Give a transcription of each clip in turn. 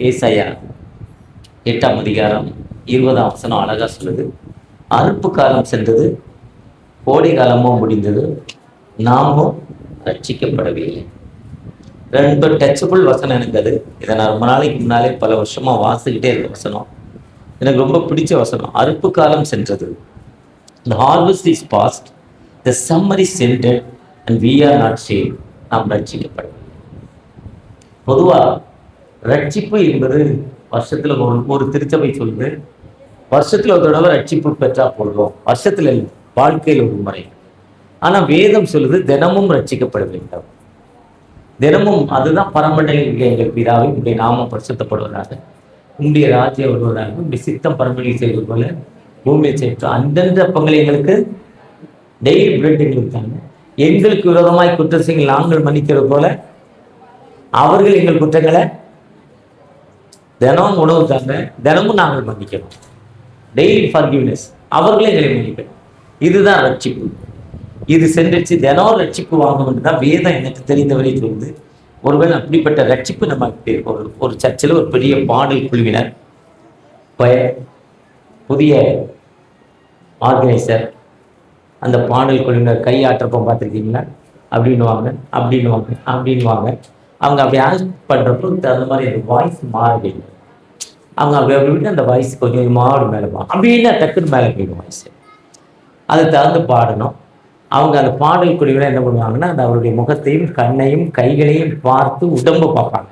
ஏசாயா 8ஆம் அதிகாரம் 20ஆம் வசனம் அழகா சொல்லுது. அறுப்பு காலம் சென்றது, கோடை காலமும் முடிந்தது, நாமும் ரட்சிக்கப்படவில்லை. ரொம்ப டச்சபிள் வசனம் எனக்கு அது. இதை நான் ரொம்ப நாளைக்கு முன்னாலே பல வருஷமா வாசிக்கிட்டே இருக்க வசனம். எனக்கு ரொம்ப பிடிச்ச வசனம். அறுப்பு காலம் சென்றது, the harvest is past, the summer is ended and we are not saved. நாம் ரட்சிக்கப்படவில்லை. பொதுவா ரட்சிப்பு என்பது வருஷத்துல ஒரு திருச்சபை சொல்லுது, வருஷத்துல ஒரு தடவை ரட்சிப்பு பெற்றா போடுவோம், வருஷத்துல இல்லை, வாழ்க்கையில் ஒரு முறை. ஆனா வேதம் சொல்லுது தினமும் ரட்சிக்கப்பட வேண்டும். தினமும் அதுதான் பரமண்டலில் எங்கள் பிதாவை உங்களுடைய நாமம் பரிசுத்தப்படுவதாக, உங்களுடைய ராஜ்யம் வருவதாக, உங்களுடைய சித்தம் பரமண்டலில் செய்வது போல பூமியை செய்து அந்தந்த பங்களை எங்களுக்கு டெய்லி பிரெட் எங்களுக்கு தாங்க. எங்களுக்கு விரோதமாய் குற்றம் செய்ய நாங்கள் மன்னிக்கிறது போல அவர்கள் எங்கள் குற்றங்களை தினமும் உணவு தாங்க, தினமும் நாங்கள் மன்னிக்கணும். டெய்லி ஃபர்கிவ்னஸ், அவர்களே எங்களை மன்னிக்கணும். இதுதான் ரட்சிப்பு. இது சென்றுச்சு தினம் ரட்சிப்பு வாங்கணும் தான் வேதம் எனக்கு தெரிந்தவரை சொல்லுது. ஒருவேளை அப்படிப்பட்ட ரட்சிப்பு நம்ம ஒரு சர்ச்சில் ஒரு பெரிய பாடல் குழுவினர், புதிய ஆர்கனைசர், அந்த பாடல் குழுவினர் கையாற்றப்போ பார்த்துருக்கீங்களா? அப்படின்வாங்க. அவங்க அப்படி ஆக்ட் பண்ணுறப்போ அந்த மாதிரி அந்த வாய்ஸ் மாறுவீங்க. அவங்க அப்படி விட்டு அந்த வாய்ஸ் கொஞ்சம் மாடு மேலே அப்படின்னு டக்குன்னு மேலே போயிடும் வாய்ஸ். அதை தகுந்து பாடணும். அவங்க அந்த பாடல் குழுவினர் என்ன பண்ணுவாங்கன்னா, அந்த அவருடைய முகத்தையும் கண்ணையும் கைகளையும் பார்த்து உடம்பு பார்ப்பாங்க.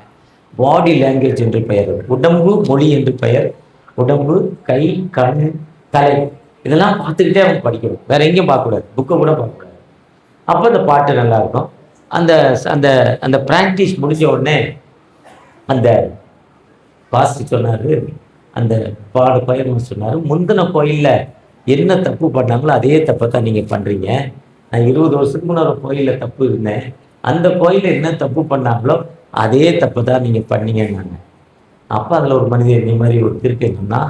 பாடி லாங்குவேஜ் என்று பெயர், உடம்பு மொழி என்று பெயர். உடம்பு, கை, கண், தலை இதெல்லாம் பார்த்துக்கிட்டே அவங்க படிக்கணும். வேற எங்கேயும் பார்க்கக்கூடாது, புக்கை கூட பார்க்கக்கூடாது. அப்போ அந்த பாட்டு நல்லா இருக்கும். அந்த அந்த அந்த ப்ராக்டிஸ் முடிஞ்ச உடனே அந்த பாஸ்டர் சொன்னார், அந்த பையன் சொன்னார், முந்தின கோயிலில் என்ன தப்பு பண்ணாங்களோ அதே தப்பை தான் நீங்கள் பண்ணுறீங்க. நான் 20 வருஷத்துக்கு முன்னாடி ஒரு கோயிலில் தப்பு இருந்தேன், அந்த கோயிலில் என்ன தப்பு பண்ணாங்களோ அதே தப்பு தான் நீங்கள் பண்ணீங்கன்னாங்க. அப்போ அதில் ஒரு மனிதர் நீ மாதிரி ஒரு திருக்கணும்னா,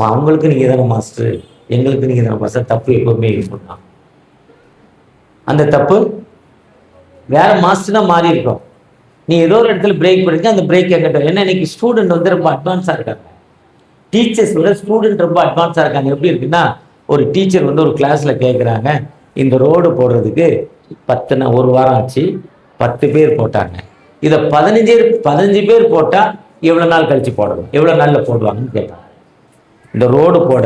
அவங்களுக்கு நீங்கள் தானே மாஸ்டர், எங்களுக்கு நீங்கள் தானே மாஸ்டர், தப்பு எப்பவுமே இருக்கும்னா அந்த தப்பு வேற மாஸ்டர்னா மாறி இருக்கும். நீ ஏதோ ஒரு இடத்துல பிரேக் பண்ணிக்க, அந்த பிரேக் எங்கிட்ட என்ன. இன்னைக்கு ஸ்டூடெண்ட் வந்து ரொம்ப அட்வான்ஸாக இருக்காங்க, டீச்சர்ஸ் விட ஸ்டூடெண்ட் ரொம்ப அட்வான்ஸாக இருக்காங்க. எப்படி இருக்குன்னா, ஒரு டீச்சர் வந்து ஒரு கிளாஸில் கேட்குறாங்க, இந்த ரோடு போடுறதுக்கு ஒரு வாரம் ஆச்சு, 10 பேர் போட்டாங்க, இதை 15 பேர் போட்டால் எவ்வளோ நாள் கழிச்சு போடணும், எவ்வளோ நாளில் போடுவாங்கன்னு கேட்டாங்க. இந்த ரோடு போட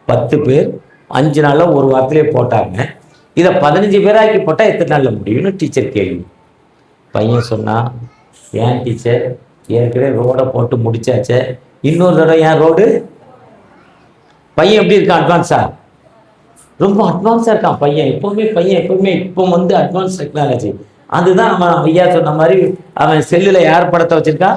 10 பேர் 5 நாளில் ஒரு வாரத்திலே போட்டாங்க, இதை 15 பேராக்கி போட்டால் எத்தனை நாளில் முடியும்னு டீச்சர் கேள்வி. பையன் சொன்னா, ஏன் டீச்சர் ஏற்கனவே ரோடை போட்டு முடிச்சாச்சே, இன்னொரு தடவை ஏன் ரோடு? பையன் எப்படி இருக்கான்? அட்வான்ஸா? ரொம்ப அட்வான்ஸாக இருக்கான் பையன். எப்பவுமே இப்போ வந்து அட்வான்ஸ் டெக்னாலஜி. அதுதான் நம்ம ஐயா சொன்ன மாதிரி, அவன் செல்லில் யார் படத்தை வச்சிருக்கா?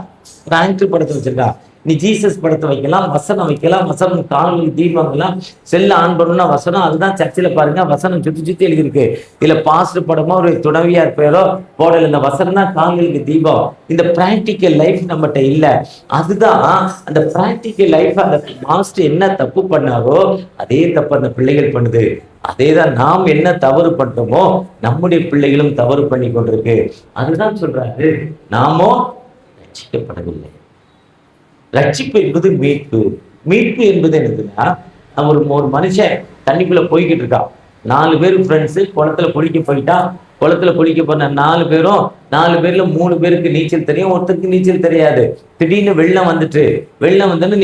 பிராங்க் படத்தை வச்சிருக்கா. நீ ஜீசஸ் படத்தை வைக்கலாம், வசனம் வைக்கலாம், வசனம் காணொலி தீபங்கள்லாம் செல்ல ஆன் பண்ணணும்னா வசனம். அதுதான் சர்ச்சில் பாருங்க, வசனம் சுற்றி எழுதியிருக்கு. இல்லை பாஸ்டர் படமோ ஒரு துணவியார் பேரோ போடல, இந்த வசனம் தான் காணொலிக்கு தீபம். இந்த பிராக்டிக்கல் லைஃப் நம்மகிட்ட இல்லை. அதுதான் அந்த பிராக்டிக்கல் லைஃப். அந்த மாஸ்டர் என்ன தப்பு பண்ணாரோ அதே தப்பு அந்த பிள்ளைகள் பண்ணுது. அதே தான் நாம் என்ன தவறு பண்ணுறோமோ நம்முடைய பிள்ளைகளும் தவறு பண்ணி கொண்டிருக்கு. அதுதான் சொல்றாரு, நாமோ ரட்சிக்கப்படவில்லை. ரட்சிப்பு என்பது மீட்பு. மீட்பு என்பது என்னதுன்னா, ஒரு மனுஷன் தண்ணிக்குள்ள போய்கிட்டு இருக்கான், 4 பேர் ஃப்ரெண்ட்ஸு குளத்துல குளிக்க போயிட்டா. குளத்துல குளிக்க போன 4 பேரும், 4 பேர்ல 3 பேருக்கு நீச்சல் தெரியும், ஒருத்தருக்கு நீச்சல் தெரியாது. திடீர்னு வெள்ளம் வந்துட்டு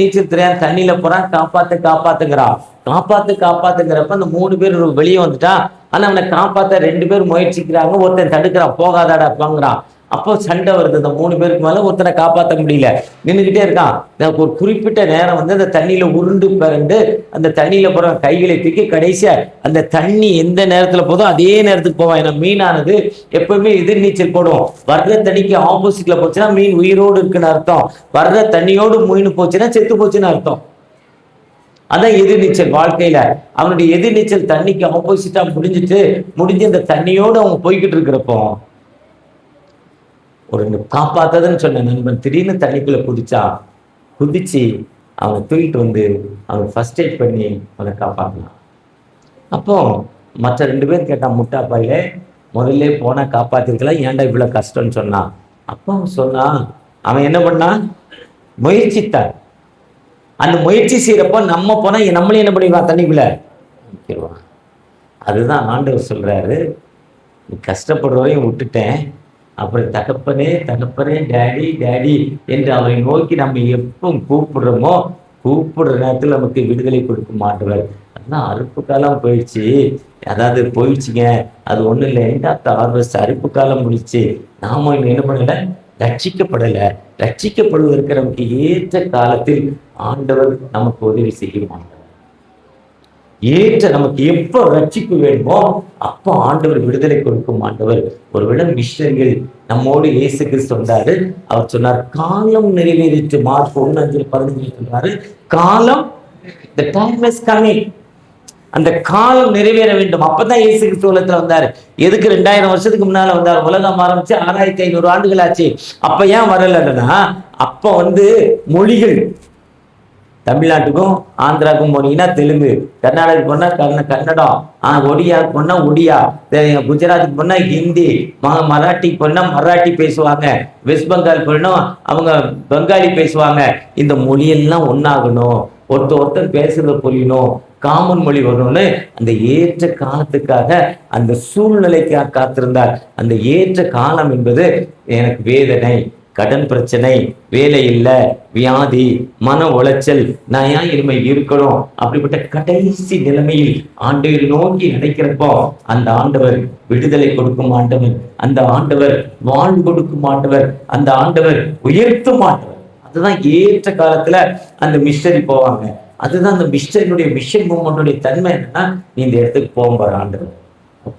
நீச்சல் தெரியாது, தண்ணியில போறான், காப்பாத்துங்கிறப்ப அந்த 3 பேர் வெளியே வந்துட்டா. ஆனா அவனை காப்பாத்த 2 பேர் முயற்சிக்கிறாங்க, ஒருத்தன் தடுக்கிறான், போகாதாடா பாங்கிறான். அப்போ சண்டை வருது. அந்த 3 பேருக்கு மேல ஒருத்தனை காப்பாற்ற முடியல, நின்றுகிட்டே இருக்கான். ஒரு குறிப்பிட்ட நேரம் வந்து அந்த தண்ணியில உருண்டு பிறண்டு அந்த தண்ணியில போற கைகளை தூக்கி கடைசியா அந்த தண்ணி எந்த நேரத்துல போதோ அதே நேரத்துக்கு போவான். ஏன்னா மீனானது எப்பவுமே எதிர் நீச்சல் போடும். வர்ற தண்ணிக்கு ஆப்போசிட்ல போச்சுன்னா மீன் உயிரோடு இருக்குன்னு அர்த்தம், வர்ற தண்ணியோடு மீன் போச்சுன்னா செத்து போச்சுன்னு அர்த்தம். அதான் எதிர்நீச்சல். வாழ்க்கையில அவனுடைய எதிர்நீச்சல் தண்ணிக்கு ஆப்போசிட்டா முடிஞ்சு அந்த தண்ணியோடு அவங்க போய்கிட்டு இருக்கிறப்போ, ஒரு காப்பாத்ததுன்னு சொன்ன நண்பன் திடீர்னு தண்ணிக்குள்ள குதிச்சு அவனை தூக்கிட்டு வந்து அவனை ஃபர்ஸ்ட் எய்ட் பண்ணி அவனை காப்பாற்றலாம். அப்போ மற்ற 2 பேர் கேட்டான், முட்டா பையில முதல்ல போனா காப்பாத்திருக்கலாம், ஏன்டா இவ்வளவு கஷ்டம்னு சொன்னான். அப்போ அவன் சொன்னான், அவன் என்ன பண்ணான்? முயற்சித்தார். அந்த முயற்சி செய்யறப்போ நம்ம போனா நம்மளே என்ன பண்ணிடுவான், தண்ணிக்குள்ள நிற்கிடுவான். அதுதான் ஆண்டவர் சொல்றாரு, நீ கஷ்டப்படுறவரையும் விட்டுட்டேன், அப்புறம் தகப்பனே தகப்பனே டேடி டேடி என்று அவரை நோக்கி நம்ம எப்போ கூப்பிடுறோமோ கூப்பிடுற நேரத்தில் நமக்கு விடுதலை கொடுக்கும் ஆண்டவர். அதுதான் அறுப்பு காலம் போயிடுச்சு, அதாவது போயிடுச்சுங்க, அது ஒன்றும் இல்லை, எண்டாத்த ஹார்வெஸ்ட் அறுப்பு காலம் முடிச்சு, நாம என்ன பண்ணல, ரட்சிக்கப்படலை. ரட்சிக்கப்படுவதற்கு நமக்கு ஏற்ற காலத்தில் ஆண்டவர் நமக்கு உதவி செய்யும் ஆண்டவர். ஏற்ற நமக்கு எப்போ ரட்சிப்பு வேணுமோ அப்போ ஆண்டவர் விடுதலை கொடுக்கும் ஆண்டவர். ஒருவேளை மிஷனரிகள் நம்மோடு இயேசு கிறிஸ்து வந்தாரு, அவர் சொன்னார் காலம் நிறைவேறிட்டு. மார்க் 1:5-15 சொல்றாரு, காலம் the time is coming. அந்த காலம் நிறைவேற வேண்டும். அப்பதான் இயேசு கிறிஸ்து உலகத்துல வந்தாரு. எதுக்கு 2000 வருஷத்துக்கு முன்னால வந்தார்? உலகம் ஆரம்பிச்சு 6500 ஆண்டுகள் ஆச்சு. அப்ப ஏன் வரலன்னா, அப்ப மொழிகள் தமிழ்நாட்டுக்கும் ஆந்திராவுக்கும் போனீங்கன்னா தெலுங்கு, கர்நாடகாவுக்கு போனா கன்னடம், ஒடியாவுக்கு போனா ஒடியா, குஜராத்துக்கு போனா ஹிந்தி, மராட்டிக்கு போனா மராட்டி பேசுவாங்க, வெஸ்ட் பெங்கால் போனா அவங்க பெங்காலி பேசுவாங்க. இந்த மொழியெல்லாம் ஒன்னாகணும், ஒருத்தர் பேசுறத புரியணும், காமன் மொழி வரணும்னு அந்த ஏற்ற காலத்துக்காக அந்த சூழ்நிலைக்காக காத்திருந்தார். அந்த ஏற்ற காலம் என்பது எனக்கு வேதனை, கடன் பிரச்சனை, வேலை இல்லை, வியாதி, மன உளைச்சல், நான் ஏன் இனிமே இருக்கணும், அப்படிப்பட்ட கடைசி நிலைமையில் ஆண்டவர் நோக்கி நினைக்கிறப்போ அந்த ஆண்டவர் விடுதலை கொடுக்கும் ஆண்டவர், அந்த ஆண்டவர் வாழ்வு கொடுக்கும் ஆண்டவர், அந்த ஆண்டவர் உயர்த்தும் ஆண்டவர். அதுதான் ஏற்ற காலத்துல அந்த மிஷனரி போவாங்க. அதுதான் அந்த மிஷனரியுடைய மிஷன் மூவ்மெண்ட்டுடைய தன்மை. என்னன்னா, நீ இந்த இடத்துக்கு போகும்போது ஆண்டவர்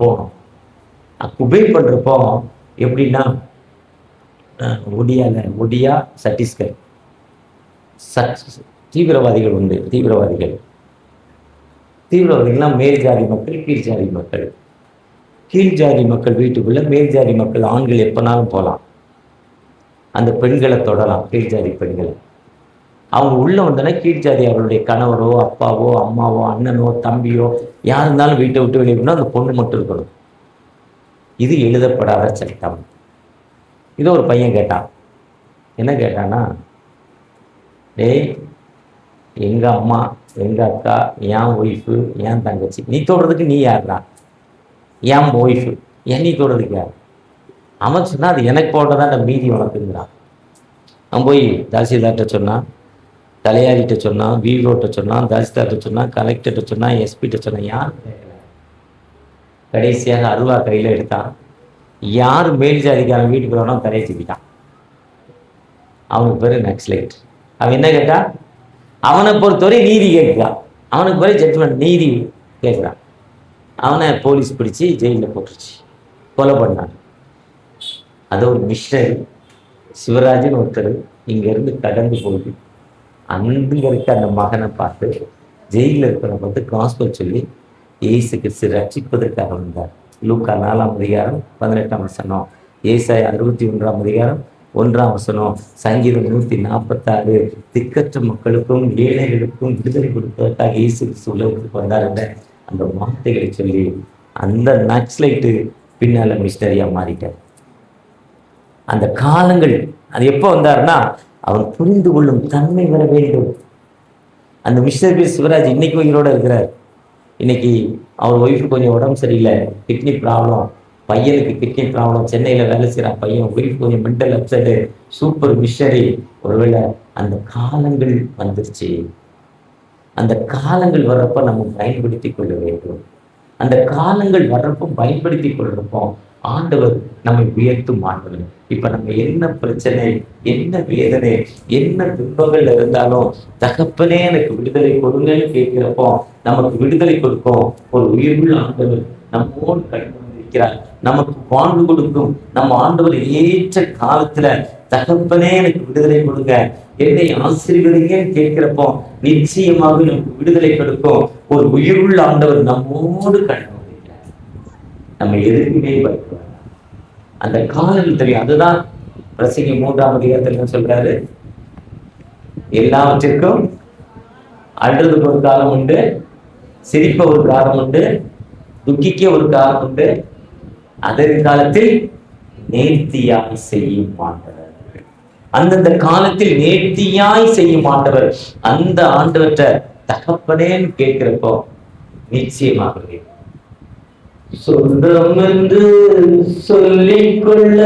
போகணும். குபை பண்றப்போ எப்படின்னா, ஒடியா சத்தீஸ்கர் தீவிரவாதிகள் உண்டு. தீவிரவாதிகள்லாம் மேல் ஜாதி மக்கள், கீழ் ஜாதி மக்கள். கீழ் ஜாதி மக்கள் வீட்டுக்குள்ள மேல் ஜாதி மக்கள் ஆண்கள் எப்பனாலும் போகலாம், அந்த பெண்களை தொடலாம், கீழ் ஜாதி பெண்களை. அவங்க உள்ள வந்தோன்னா கீழ் ஜாதி அவருடைய கணவரோ அப்பாவோ அம்மாவோ அண்ணனோ தம்பியோ யார் இருந்தாலும் வீட்டை விட்டு வெளியே போனால் அந்த பொண்ணு மட்டும் இருக்கணும். இது எழுதப்படாத சட்டம். இதோ ஒரு பையன் கேட்டான். என்ன கேட்டான்னா, டேய், எங்க அம்மா, எங்க அக்கா, என் ஒய்ஃபு, என் தங்கச்சி, நீ தொடுறதுக்கு நீ யாருடா? என் ஒய்ஃபு, என் நீ தொடுறதுக்கு யார்? அவன் சொன்னா அது எனக்கு போட்டதான் மீதி உனக்குங்கிறான். அவன் போய் தாசில்தார்கிட்ட சொன்னான், தலையாரிகிட்ட சொன்னான், விவோட்ட சொன்னான், தாசில்தார்கிட்ட சொன்னான், கலெக்டர்கிட்ட சொன்னான், எஸ்பிகிட்ட சொன்னான். யார் கடைசியாக அருவா கையில் எடுத்தான். யார் மேல் ஜாதிக்காரன் வீட்டுக்கு வரணும் தரையை தூக்கிட்டான். அவனுக்கு பேரு நக்ஸலைட். அவன் என்ன கேட்டான்? அவனை பொறுத்தவரை நீதி கேட்கிறான். அவனுக்கு பேரு ஜட்ஜ்மெண்ட், நீதி கேட்குறான். அவனை போலீஸ் பிடிச்சி ஜெயிலில் போட்டுருச்சு, கொலை பண்ணான். அது ஒரு மிஷனரி சிவராஜன் ஒருத்தர் இங்கேருந்து கடந்து போகுது. அங்கே இருக்க அந்த மகனை பார்த்து, ஜெயிலில் இருக்கிறவங்க பார்த்து காஸ்பல் சொல்லி இயேசு கிறிஸ்து ரட்சிப்பதற்காக வந்தார். லூக்கா 4:18 ஏசாயா 61:1 சங்கீதம் 146 திக்கற்ற மக்களுக்கும் ஏழைகளுக்கும் விடுதலை கொடுப்பதற்காக இயேசு கிறிஸ்து உலகத்துக்கு வந்தார் என்ற அந்த வார்த்தைகளை சொல்லி அந்த நக்ஸலைட்டு பின்னால மிஷனரியா மாறிட்டார். அந்த காலங்கள் அது எப்போ வந்தாருன்னா, அவன் புரிந்து கொள்ளும் தன்மை வர வேண்டும். அந்த மிஷனரி சிவராஜ் இன்னைக்கு உயிரோட இருக்கிறார். இன்னைக்கு அவர் ஒய்ஃபு கொஞ்சம் உடம்பு சரியில்லை, கிட்னி ப்ராப்ளம், பையனுக்கு கிட்னி ப்ராப்ளம், சென்னையில் வேலை செய்கிறான் பையன், ஒய்ஃப் கொஞ்சம் மென்டல் அப்செட்டு, சூப்பர் மிஷனரி. ஒருவேளை அந்த காலங்கள் வந்துருச்சு. அந்த காலங்கள் வர்றப்ப நம்ம பயன்படுத்தி கொள்ள வேண்டும். அந்த காலங்கள் வர்றப்போ பயன்படுத்தி கொள்றப்போ ஆண்டவர் நம்மை உயர்த்தும் ஆண்டவர். இப்ப நம்ம என்ன பிரச்சனை, என்ன வேதனை, என்ன துன்பங்கள் இருந்தாலும் தகப்பனே எனக்கு விடுதலை கொடுங்கன்னு கேட்கிறப்போ நமக்கு விடுதலை கொடுக்கும் ஒரு உயிருள்ள ஆண்டவர் நம்மோடு கடந்து இருக்கிறார். நமக்கு வாழ்வு கொடுக்கும் நம்ம ஆண்டவர் ஏற்ற காலத்துல தகப்பனே எனக்கு விடுதலை கொடுங்க, என்னை ஆசீர்வதிங்கன்னு கேட்கிறப்போ நிச்சயமாக நமக்கு விடுதலை கொடுக்கும் ஒரு உயிருள்ள ஆண்டவர் நம்மோடு கடந்து. நம்ம எதுக்குமே பயப்படுவாங்க. அந்த காலங்கள் தெரியும். அதுதான் பிரசங்கி 3:3 சொல்றாரு, எல்லாவற்றிற்கும் அழுறதுக்கு ஒரு காலம் உண்டு, சிரிப்ப ஒரு காலம் உண்டு, துக்கிக்க ஒரு காலம் உண்டு, அதன் காலத்தில் நேர்த்தியாக செய்யும் ஆண்டவர். அந்தந்த காலத்தில் நேர்த்தியாய் செய்யும் ஆண்டவர். அந்த ஆண்டவற்றை தகப்பனேன்னு கேட்கிறப்போ நிச்சயமாகவே சொந்தம் என்று சொல்லிக்கொள்ள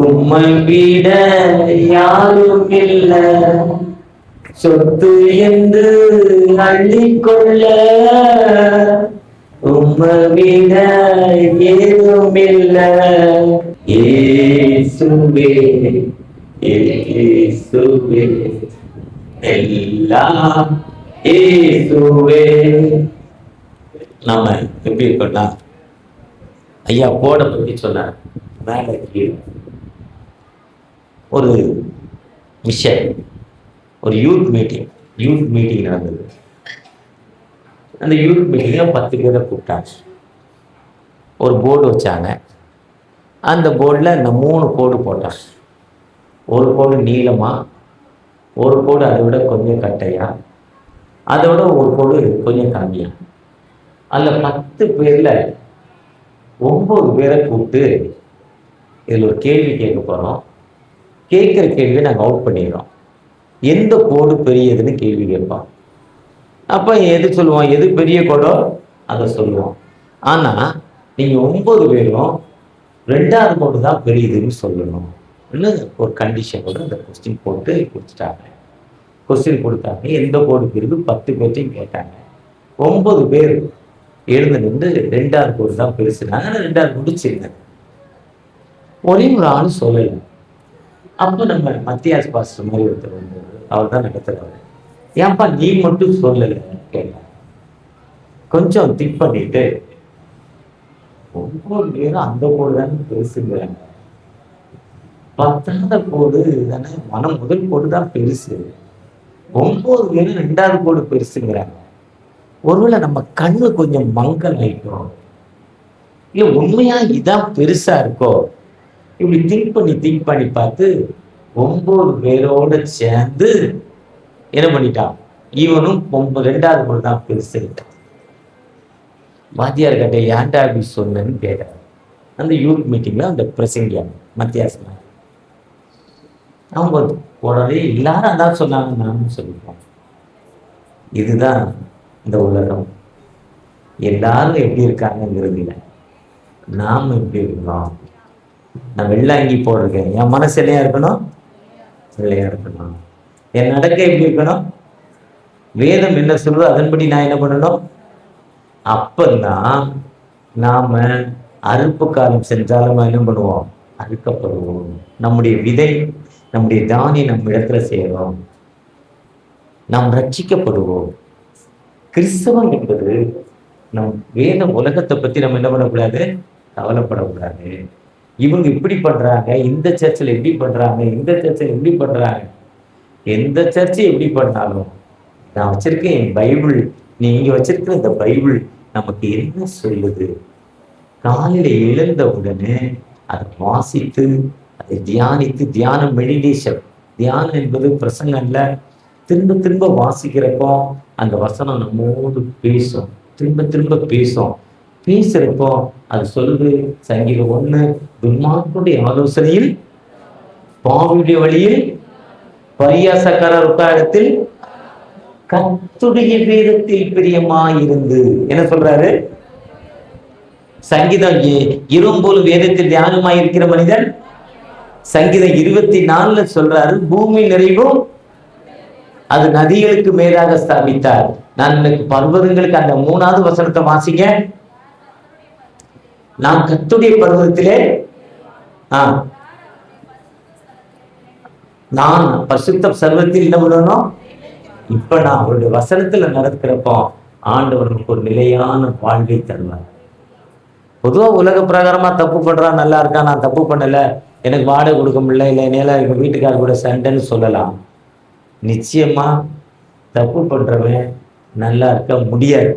உம்மை விட யாரும் இல்ல, சொத்து என்று அள்ளிக்கொள்ள உம்மை விட ஏதும் இல்ல. இயேசுவே இயேசுவே எல்லாம் இயேசுவே. நாம எப்படி இருக்கோம்னா, ஐயா போட பற்றி சொன்னார். மேல கீழே ஒரு மிஷன், ஒரு யூத் மீட்டிங் நடந்தது. அந்த யூத் மீட்டிங்ல 10 பேரை கூப்பிட்டாங்க. ஒரு போர்டு வச்சாங்க. அந்த போர்டில் இந்த 3 கோடு போட்டாங்க. ஒரு கோடு நீளமா, ஒரு கோடு அதை விட கொஞ்சம் கட்டையா, அதை விட ஒரு கோடு கொஞ்சம் கம்மியா. அதில் 10 பேர்ல 9 பேரை கூப்பிட்டு இதில் ஒரு கேள்வி கேட்க போகிறோம். கேட்குற கேள்வியை நாங்கள் அவுட் பண்ணிடுறோம். எந்த கோடு பெரியதுன்னு கேள்வி கேட்போம். அப்போ எது சொல்லுவோம், எது பெரிய கோடோ அதை சொல்லுவோம். ஆனால் நீங்கள் 9 பேரும் 2வது கோடு தான் பெரியதுன்னு சொல்லணும். ஒரு கண்டிஷனோட அந்த கொஸ்டின் போட்டு கொடுத்துட்டாங்க. கொஸ்டின் கொடுத்தாங்க, எந்த கோடு பெரியது 10 பேர்த்தையும் கேட்டாங்க. 9 பேர் எழுந்து நின்று 2வது கோடு தான் பெருசுனாங்க. 2வது கோடு சின்னது. ஒரே ஒரு ஆள் சொல்லலை. அப்போ நம்ம மத்தியாஸ் பாஸ்டர் மாதிரி ஒருத்தர் வந்து அவர் தான் நடத்துறவர். ஏன்பா நீ மட்டும் சொல்லலை கேட்டாங்க. கொஞ்சம் திங்க் பண்ணிட்டு 9 பேரும் அந்த கோடு தானே பெருசுங்கிறாங்க, 10வது கோடு தானே முதல் கோடு தான் பெருசு, 9 பேரும் 2வது கோடு பெருசுங்கிறாங்க. ஒருவேளை நம்ம கண்ணு கொஞ்சம் மங்கல் ஆயிட்டோம், இல்ல உண்மையா இதான் பெருசா இருக்கோ? இப்படி திங்க் பண்ணி பார்த்து 9 பேரோட சேர்ந்து என்ன பண்ணிட்டான், இவனும் 2வது கோடு தான் பெருசு. வாத்தியார் கிட்ட ஏன்டா அப்படி சொன்னேன்னு கேட்டார். அந்த யூத் மீட்டிங்ல அந்த பிரசங்கியாங்க மத்தியாசம். அவங்க உடனே எல்லாரும் அதான் சொன்னாங்க, நானும் சொல்லிப்போம். இதுதான் இந்த உலகம். எல்லாரும் எப்படி இருக்காங்கிறது இல்லை, நாம எப்படி இருக்கிறோம். நான் வெள்ளாங்கி போட்டிருக்கேன், என் மனசு இல்லையா இருக்கணும், வெள்ளையா இருக்கணும். என் நடக்க எப்படி இருக்கணும், வேதம் என்ன சொல்றதோ அதன்படி நான் என்ன பண்ணணும். அப்பதான் நாம அறுப்பு காலம் சென்றாலும் என்ன பண்ணுவோம், அறுக்கப்படுவோம். நம்முடைய விதை, நம்முடைய தானி நம்ம இடத்துல செய்யறோம், நாம் ரட்சிக்கப்படுவோம். கிறிஸ்தவம் என்பது நம் வேத உலகத்தை பத்தி நம்ம என்ன பண்ணக்கூடாது, கவலைப்படக்கூடாது. இவங்க இப்படி பண்றாங்க, இந்த சர்ச்சில் எப்படி பண்றாங்க, இந்த சர்ச்சில் எப்படி பண்றாங்க. எந்த சர்ச்சை எப்படி பண்ணாலும் நான் வச்சிருக்கேன் என் பைபிள், நீங்க வச்சிருக்கிற இந்த பைபிள் நமக்கு என்ன சொல்லுது. காலையில எழுந்த உடனே அதை வாசித்து, அதை தியானித்து, தியானம் மெடிடேஷன். தியானம் என்பது பிரசங்கம் இல்ல, திரும்ப திரும்ப வாசிக்கிறப்போ அந்த வசனம் நம்மோடு பேசும், திரும்ப பேசும். பேசுறப்போ அது சொல்லுது. சங்கீதம் 1, துன்மார்க்கனுடைய ஆலோசனையில், பாவியுடைய வழியில், பரியாசக்காரர் உட்காரத்தில், கர்த்தருடைய வேதத்தில் பிரியமாயிருந்து என்ன சொல்றாரு. சங்கீதம் 20 வேதத்தில் தியானமாய் இருக்கிற மனிதன். சங்கீதம் 24 சொல்றாரு, பூமி நிறைவும் அது நதிகளுக்கு மேலாக ஸ்தாபித்தார். நான் எனக்கு பர்வதங்களுக்கு, அந்த 3வது வசனத்தை வாசிங்க. நான் கர்த்தருடைய பர்வதத்திலே நான் பரிசுத்த சர்வத்தில் என்ன பண்ணணும். இப்ப நான் அவருடைய வசனத்துல நடக்கிறப்போ ஆண்டவர்களுக்கு ஒரு நிலையான வாழ்வை தருவார். பொதுவா உலக பிரகாரமா தப்பு பண்றான், நல்லா இருக்கா, நான் தப்பு பண்ணல, எனக்கு வாடகை கொடுக்க முடியல, இல்லை என்னால எங்க வீட்டுக்காரர் கூட சண்டைன்னு சொல்லலாம். நிச்சயமா தப்பு பண்றவன் நல்லா இருக்க முடியாது.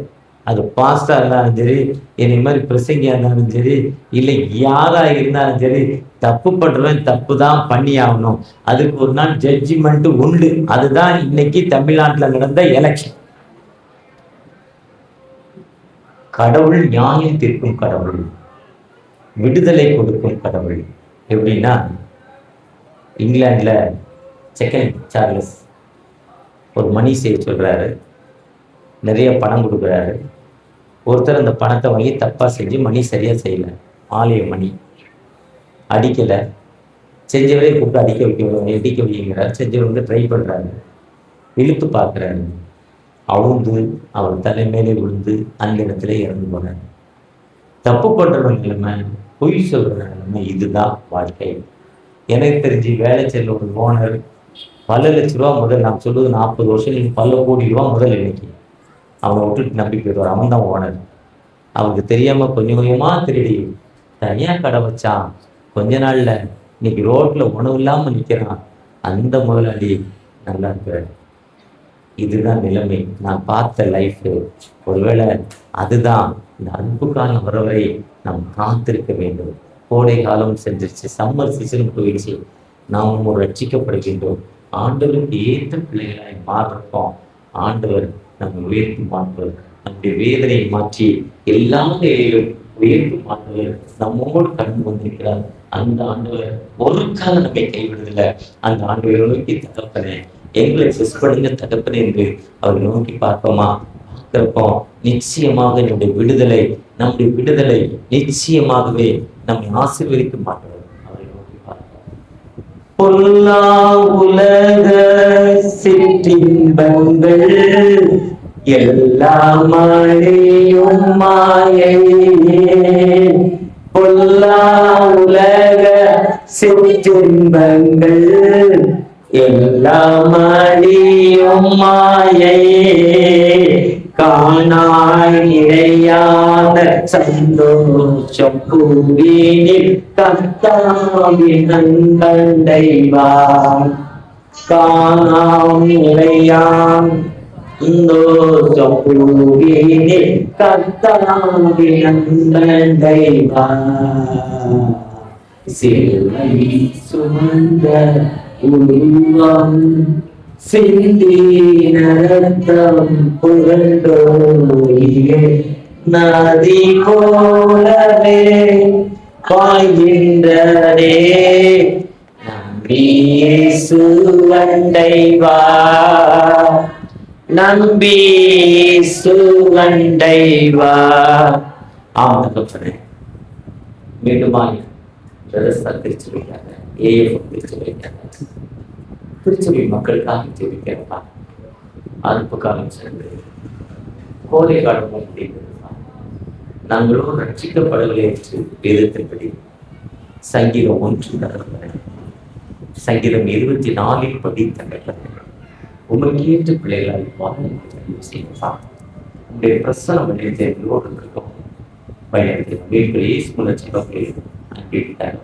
அது பாஸ்டா இருந்தாலும் சரி, என்னை மாதிரி பிரசங்கியா இருந்தாலும் சரி, இல்லை யாரா இருந்தாலும் சரி, தப்பு பண்றவன் தப்பு தான் பண்ணி ஆகணும். அதுக்கு ஒரு நாள் ஜட்ஜிமெண்ட் உண்டு. அதுதான் இன்னைக்கு தமிழ்நாட்டுல நடந்த எலெக்ஷன். கடவுள் நியாயம் தீர்க்கும் கடவுள், விடுதலை கொடுக்கும் கடவுள். எப்படின்னா, இங்கிலாந்துல செகண்ட் சார்லஸ் ஒரு மணி செய்ய சொல்றாரு, நிறைய பணம் கொடுக்குறாரு. ஒருத்தர் அந்த பணத்தை வாங்கி தப்பா செஞ்சு மணி சரியா செய்யல, ஆலய மணி அடிக்கலை. செஞ்சவரே கூப்பிட்டு அடிக்க வைக்கிறார். செஞ்சவர் வந்து ட்ரை பண்றாரு, இழுத்து பார்க்குறாரு, அவுந்து அவர் தலைமையிலே விழுந்து அந்த இடத்துல இறந்து போனார். தப்பு பண்ற நிலைமை, பொய் சொல்ற நிலைமை, இதுதான் வாழ்க்கை. எனக்கு தெரிஞ்சு வேலை செல்ல ஒரு ஓனர் பல லட்ச ரூபா முதல், நான் சொல்லுவது 40 வருஷம், பல கோடி ரூபா முதல் இன்னைக்கு அவனை விட்டுட்டு நம்பி போயிடுவார். அவன் தான் ஓனர். அவனுக்கு தெரியாம கொஞ்சம் கொஞ்சமா திருடி தனியா கடை வச்சான். கொஞ்ச நாள்ல இன்னைக்கு ரோட்ல உணவு இல்லாம நிக்கிறான். அந்த முதலாளி நல்லா இருக்கிறார். இதுதான் நிலைமை. நான் பார்த்த லைஃப். ஒருவேளை அதுதான் இந்த அன்பு காலம் வரவரை நாம் காத்திருக்க வேண்டும். கோடை காலம் சென்றுச்சு, சம்மர் சீசன் போயிடுச்சு, நாம் ரட்சிக்கப்படுகின்றோம். ஆண்டவருக்கு ஏற்ற பிள்ளைகளாய் மாறுறோம். ஆண்டவர் நம்ம உயர்த்தி மாற்றுவர். நம்முடைய வேதனையை மாற்றி எல்லா நிலையிலும் உயர்த்தி மாற்றுவர். நம்மோடு கடந்து வந்திருக்கிறார். அந்த ஆண்டவர் ஒரு காலம் நம்மை கைவிடுதில்லை. அந்த ஆண்டவரை நோக்கி தகப்பனே, எங்களை செஸ் பண்ணுங்க தகப்பனே என்று அவரை நோக்கி பார்ப்போமா? பார்க்கிறப்போம் நிச்சயமாக நம்முடைய விடுதலை நிச்சயமாகவே நம்மை ஆசீர்வதிக்க மாட்டோம். அவரை நோக்கி பார்ப்போம். பொல்லா உலக சிற்றின்பங்கள் எல்லாம் அழியும் மாயையே. பொல்லா உலக சிற்றின்பங்கள் எல்லாம் அழியும் மாயையே. காணாய் நிலையான சந்தோஷம் பூவினில் கர்த்தாவின் நன்கண்டைவார். காணாம் நிலையான் சந்தோஷம் பூவினில் கர்த்தாவின் நன்கண்டைவார். சிலுவை சுமந்த உருவம் சிந்தின ரத்தம் புரண்டோடியே நதி போலவே பாய்கின்றனே. நம்பி இயேசுவண்டை வா, நம்பி இயேசுவண்டை வா. மீண்டுமாய் திருச்சி வைக்காங்க, ஏஎஃப் திருச்சி வைக்காங்க. திருச்சபை மக்களுக்காக ஜெபிக்கிறப்பா. அறுப்பு காலம் சென்று கோடை காலம் முடிந்திருப்பா. நாங்களும் ரட்சிக்கப்படவில்லை என்று வேதத்தின்படி சங்கீதம் 1 சங்கீதம் 24 படி தங்கப்பட்ட உமக்கு ஏற்ற பிள்ளைகளால் வாழ செய்வா. உங்களுடைய பிரசனம் எங்களோடு இருக்கும் பயணத்தில் வீட்டிலேயே சுமலட்சி வகையில் நான் கேட்டாங்க.